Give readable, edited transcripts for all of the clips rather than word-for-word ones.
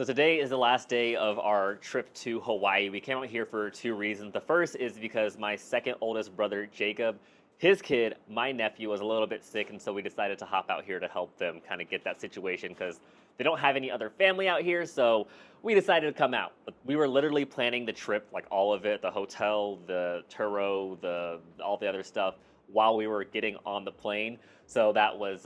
So today is the last day of our trip to Hawaii. We came out here for two reasons. The first is because my second oldest brother, Jacob, his kid, my nephew, was a little bit sick, and so we decided to hop out here to help them kind of get that situation because they don't have any other family out here, so we decided to come out. But we were literally planning the trip, like all of it, the hotel, the Turo, all the other stuff, while we were getting on the plane. So that was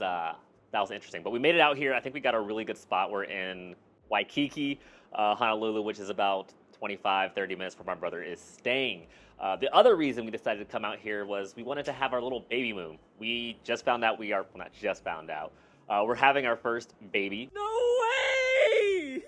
interesting. But we made it out here. I think we got a really good spot. We're in Waikiki, Honolulu, which is about 25, 30 minutes from where my brother is staying. The other reason we decided to come out here was we wanted to have our little baby moon. We just found out well, not just found out, we're having our first baby. No way!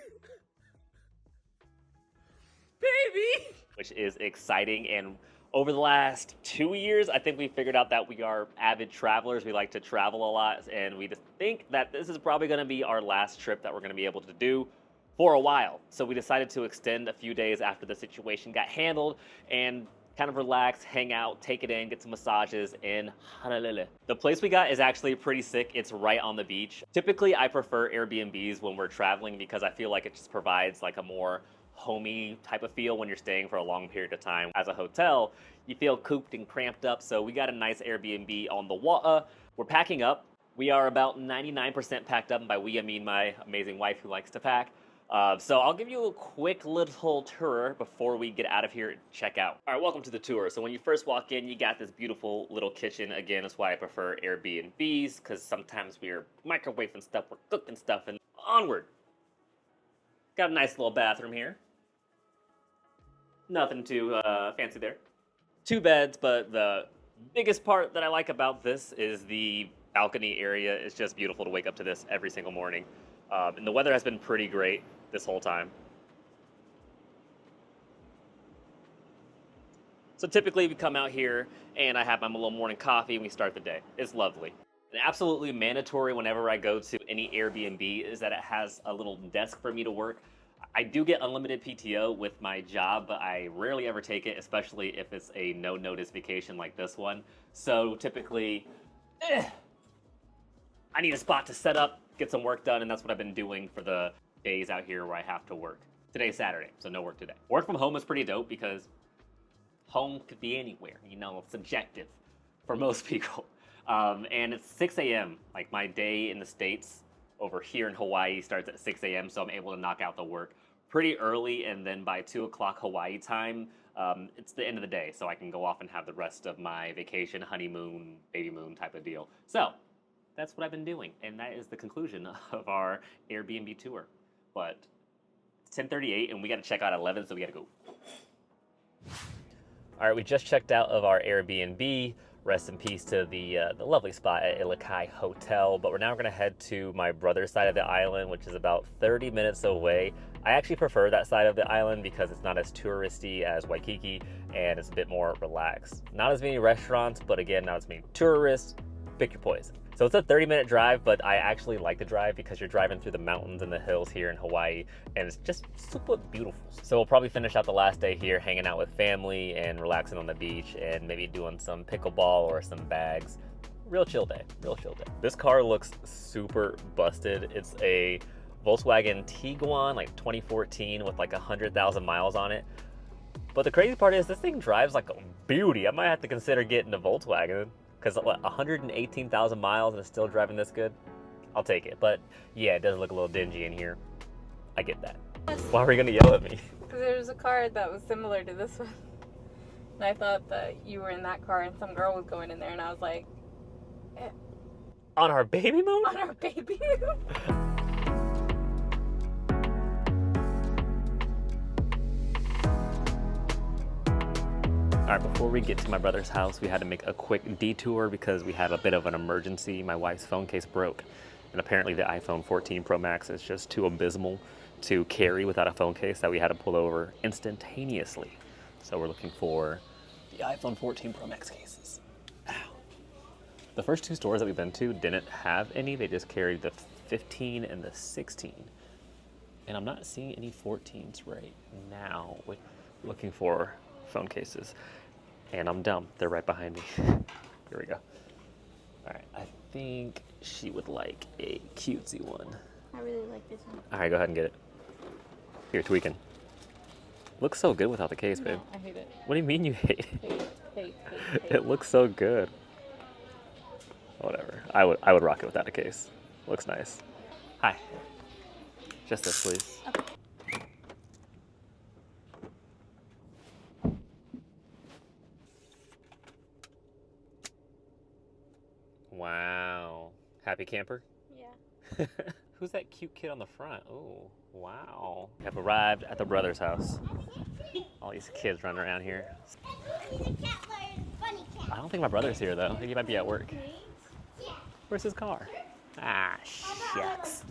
Baby! Which is exciting. And over the last 2 years, I think we figured out that we are avid travelers. We like to travel a lot, and we just think that this is probably going to be our last trip that we're going to be able to do for a while. So we decided to extend a few days after the situation got handled and kind of relax, hang out, take it in, get some massages in Honolulu. The place we got is actually pretty sick. It's right on the beach. Typically, I prefer Airbnbs when we're traveling because I feel like it just provides like a more homey type of feel when you're staying for a long period of time. As a hotel, you feel cooped and cramped up, so we got a nice Airbnb on the water. We're packing up. We are about 99% packed up, and by we I mean my amazing wife who likes to pack. So I'll give you a quick little tour before we get out of here and check out. All right, welcome to the tour. So when you first walk in, you got this beautiful little kitchen. Again, that's why I prefer Airbnbs, because sometimes we're microwaving stuff, we're cooking stuff, and onward. Got a nice little bathroom here. Nothing too fancy there. Two beds, but the biggest part that I like about this is the balcony area. It's just beautiful to wake up to this every single morning. And the weather has been pretty great this whole time. So typically we come out here and I have my little morning coffee and we start the day. It's lovely. And absolutely mandatory whenever I go to any Airbnb is that it has a little desk for me to work. I do get unlimited PTO with my job, but I rarely ever take it, especially if it's a no-notice vacation like this one. So typically, I need a spot to set up, get some work done, and that's what I've been doing for the days out here where I have to work. Today's Saturday, so no work today. Work from home is pretty dope because home could be anywhere, it's subjective for most people. And it's 6 a.m., like my day in the States over here in Hawaii starts at 6 a.m., so I'm able to knock out the work pretty early, and then by 2 o'clock Hawaii time, it's the end of the day, so I can go off and have the rest of my vacation, honeymoon, baby moon type of deal. So that's what I've been doing, and that is the conclusion of our Airbnb tour. But it's 10:38, and we got to check out at 11, so we got to go. All right, we just checked out of our Airbnb. Rest in peace to the lovely spot at Ilikai Hotel. But we're now going to head to my brother's side of the island, which is about 30 minutes away. I actually prefer that side of the island because it's not as touristy as Waikiki, and it's a bit more relaxed. Not as many restaurants, but again, not as many tourists. Pick your poison. So it's a 30-minute drive, but I actually like the drive because you're driving through the mountains and the hills here in Hawaii, and it's just super beautiful. So we'll probably finish out the last day here hanging out with family and relaxing on the beach and maybe doing some pickleball or some bags. Real chill day, real chill day. This car looks super busted. It's a Volkswagen Tiguan, like 2014 with like 100,000 miles on it. But the crazy part is this thing drives like a beauty. I might have to consider getting a Volkswagen. Because 118,000 miles and it's still driving this good? I'll take it. But yeah, it does look a little dingy in here. I get that. Why are you gonna yell at me? Because there was a car that was similar to this one. And I thought that you were in that car and some girl was going in there, and I was like, On our baby moon? on our baby moon? All right, before we get to my brother's house, we had to make a quick detour because we had a bit of an emergency. My wife's phone case broke, and apparently the iPhone 14 Pro Max is just too abysmal to carry without a phone case that we had to pull over instantaneously. So we're looking for the iPhone 14 Pro Max cases. Ow. The first two stores that we've been to didn't have any. They just carried the 15 and the 16. And I'm not seeing any 14s right now. We're looking for phone cases. And I'm dumb. They're right behind me. Here we go. All right. I think she would like a cutesy one. I really like this one. All right, go ahead and get it. Here, tweaking. Looks so good without the case, babe. No, I hate it. What do you mean you hate it? Hate. It looks so good. Whatever. I would rock it without a case. Looks nice. Hi. Just this, please. Wow. Happy camper? Yeah. Who's that cute kid on the front? Oh, wow. We have arrived at the brother's house. All these kids running around here. I don't think my brother's here, though. I think he might be at work. Where's his car? Ah, shucks.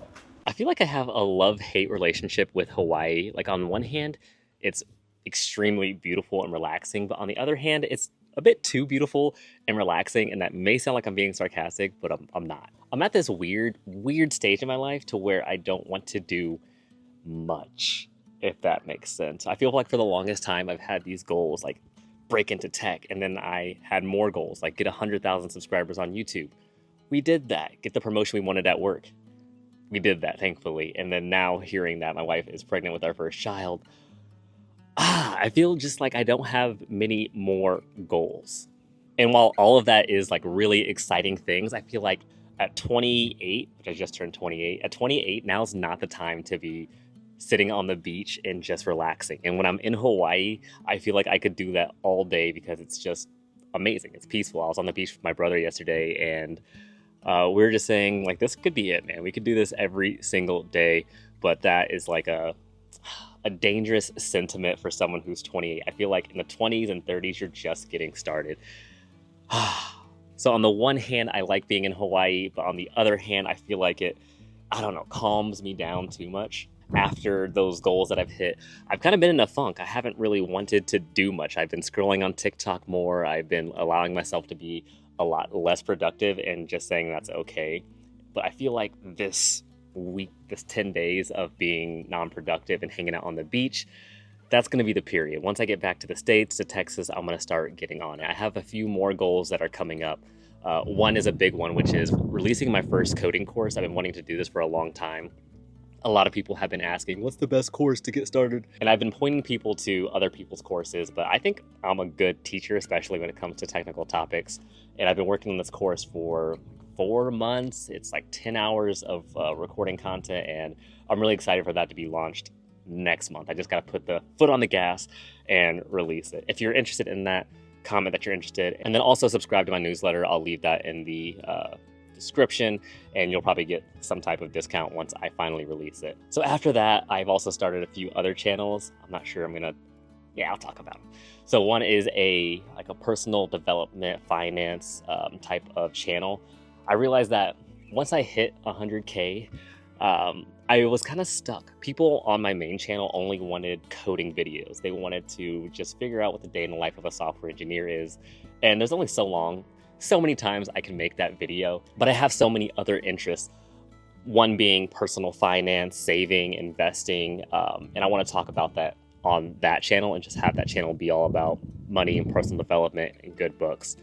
I feel like I have a love-hate relationship with Hawaii. Like, on one hand, it's extremely beautiful and relaxing, but on the other hand, it's a bit too beautiful and relaxing, and that may sound like I'm being sarcastic, but I'm not. I'm at this weird stage in my life to where I don't want to do much, if that makes sense. I feel like for the longest time, I've had these goals, like break into tech, and then I had more goals, like get 100,000 subscribers on YouTube. We did that. Get the promotion we wanted at work. We did that, thankfully. And then now hearing that my wife is pregnant with our first child, I feel just like I don't have many more goals. And while all of that is like really exciting things, I feel like at 28, which I just turned 28, at 28, now's not the time to be sitting on the beach and just relaxing. And when I'm in Hawaii, I feel like I could do that all day because it's just amazing. It's peaceful. I was on the beach with my brother yesterday, and we were just saying, like, this could be it, man. We could do this every single day, but that is like a dangerous sentiment for someone who's 28. I feel like in the 20s and 30s, you're just getting started. So on the one hand, I like being in Hawaii, but on the other hand, I feel like it, I don't know, calms me down too much. After those goals that I've hit, I've kind of been in a funk. I haven't really wanted to do much. I've been scrolling on TikTok more. I've been allowing myself to be a lot less productive and just saying that's okay. But I feel like this week, this 10 days of being non-productive and hanging out on the beach, that's going to be the period. Once I get back to the States, to Texas, I'm going to start getting on it. I have a few more goals that are coming up. One is a big one, which is releasing my first coding course. I've been wanting to do this for a long time. A lot of people have been asking, what's the best course to get started? And I've been pointing people to other people's courses, but I think I'm a good teacher, especially when it comes to technical topics. And I've been working on this course for 4 months. It's like 10 hours of recording content, and I'm really excited for that to be launched next month. I just got to put the foot on the gas and release it. If you're interested in that, comment that you're interested, and then also subscribe to my newsletter. I'll leave that in the description, and you'll probably get some type of discount once I finally release it. So after that, I've also started a few other channels. I'm not sure I'll talk about them. So one is a personal development finance type of channel. I realized that once I hit 100K, I was kind of stuck. People on my main channel only wanted coding videos. They wanted to just figure out what the day in the life of a software engineer is. And there's only so many times I can make that video, but I have so many other interests. One being personal finance, saving, investing, and I want to talk about that on that channel and just have that channel be all about money and personal development and good books.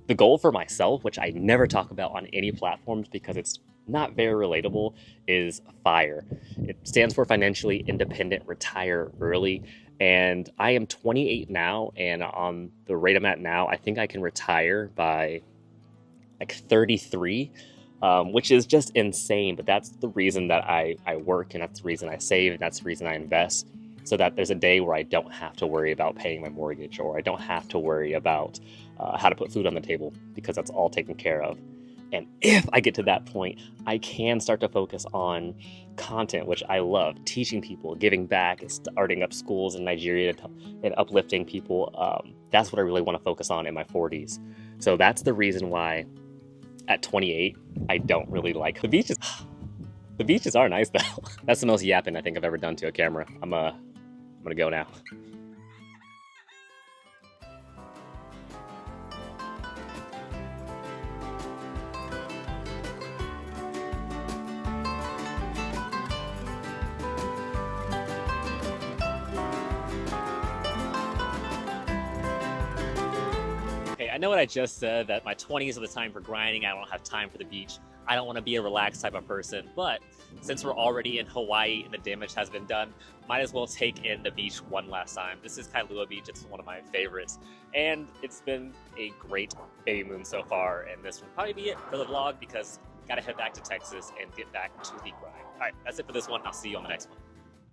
The goal for myself, which I never talk about on any platforms because it's not very relatable, is FIRE. It stands for Financially Independent Retire Early. And I am 28 now, and on the rate I'm at now, I think I can retire by like 33, which is just insane. But that's the reason that I work, and that's the reason I save, and that's the reason I invest, so that there's a day where I don't have to worry about paying my mortgage, or I don't have to worry about how to put food on the table, because that's all taken care of. And if I get to that point, I can start to focus on content, which I love, teaching people, giving back, starting up schools in Nigeria and uplifting people. That's what I really want to focus on in my 40s. So that's the reason why at 28, I don't really like the beaches. The beaches are nice though. That's the most yapping I think I've ever done to a camera. I'm gonna go now. I know what I just said, that my 20s are the time for grinding. I don't have time for the beach. I don't want to be a relaxed type of person, but since we're already in Hawaii and the damage has been done, might as well take in the beach one last time. This is Kailua Beach. It's one of my favorites, and it's been a great baby moon so far, and this will probably be it for the vlog because gotta head back to Texas and get back to the grind. All right, that's it for this one. I'll see you on the next one.